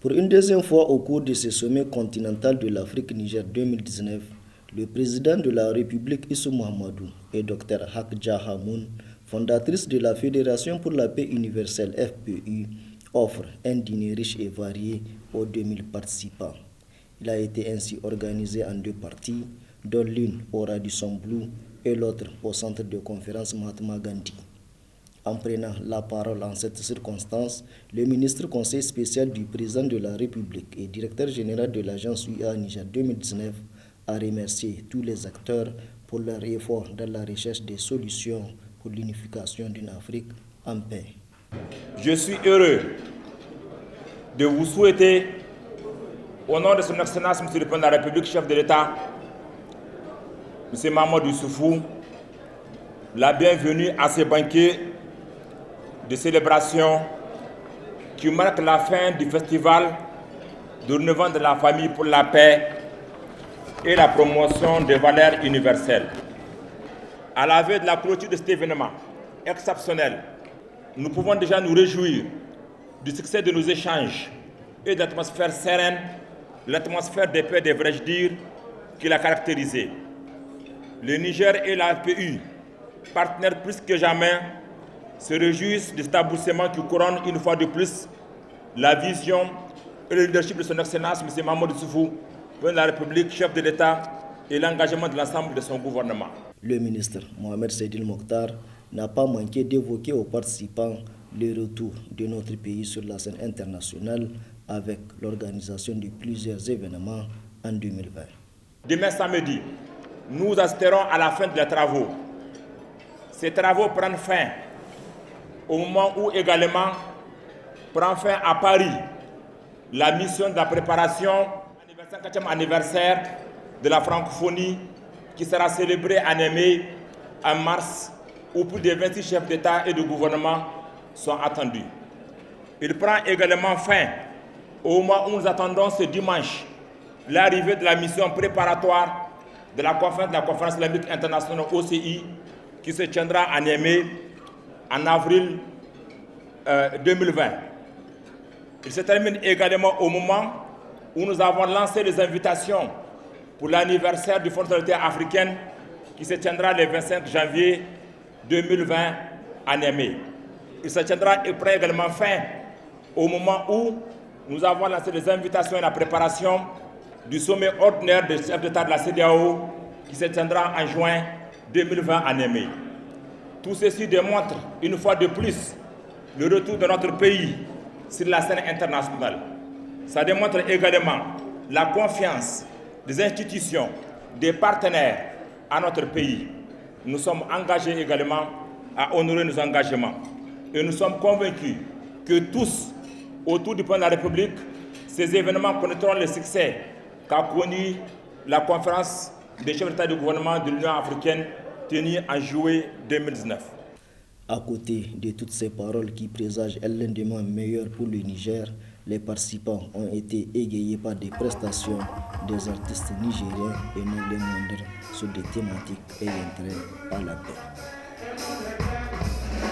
Pour une deuxième fois au cours de ce sommet continental de l'Afrique-Niger 2019, le président de la République Issou Mahamadou et Dr Hakja Hamoun, fondatrice de la Fédération pour la paix universelle FPU, offrent un dîner riche et varié aux 2000 participants. Il a été ainsi organisé en deux parties, dont l'une au Radisson Blu et l'autre au centre de conférence Mahatma Gandhi. En prenant la parole en cette circonstance, le ministre conseil spécial du président de la République et directeur général de l'agence UA Niger 2019 a remercié tous les acteurs pour leur effort dans la recherche des solutions pour l'unification d'une Afrique en paix. Je suis heureux de vous souhaiter, au nom de son Excellence, M. le Président de la République, chef de l'État, M. Mahamadou Issoufou, la bienvenue à ce banquet de célébration qui marque la fin du festival de renouveau de la famille pour la paix et la promotion des valeurs universelles. À la veille de la clôture de cet événement exceptionnel, nous pouvons déjà nous réjouir du succès de nos échanges et de l'atmosphère sereine, l'atmosphère de paix, devrais-je dire, qui l'a caractérisé. Le Niger et la FPU, partenaires plus que jamais, se réjouissent de cet aboutissement qui couronne une fois de plus la vision et le leadership de son Excellence, M. Mahamadou Issoufou, président de la République, chef de l'État, et l'engagement de l'ensemble de son gouvernement. Le ministre Mohamed Seydil Mokhtar n'a pas manqué d'évoquer aux participants le retour de notre pays sur la scène internationale avec l'organisation de plusieurs événements en 2020. Demain samedi, nous assisterons à la fin des travaux. Ces travaux prennent fin au moment où également prend fin à Paris la mission de la préparation du 54e anniversaire de la francophonie qui sera célébrée à Niamey en mars, où plus de 26 chefs d'État et de gouvernement sont attendus. Il prend également fin au moment où nous attendons ce dimanche l'arrivée de la mission préparatoire de la conférence islamique internationale OCI qui se tiendra à Niamey en avril 2020. Il se termine également au moment où nous avons lancé les invitations pour l'anniversaire du Fonds de solidarité africaine qui se tiendra le 25 janvier 2020 à Niamey. Il se tiendra et prend également fin au moment où nous avons lancé les invitations et la préparation du sommet ordinaire des chefs d'État de la CEDEAO qui se tiendra en juin 2020 à Niamey. Tout ceci démontre une fois de plus le retour de notre pays sur la scène internationale. Ça démontre également la confiance des institutions, des partenaires à notre pays. Nous sommes engagés également à honorer nos engagements. Et nous sommes convaincus que tous, autour du président de la République, ces événements connaîtront le succès qu'a connu la conférence des chefs d'État et de gouvernement de l'Union africaine tenue en juillet 2019. À côté de toutes ces paroles qui présagent un lendemain meilleur pour le Niger, les participants ont été égayés par des prestations des artistes nigériens et non les moindres sur des thématiques ayant trait à la paix.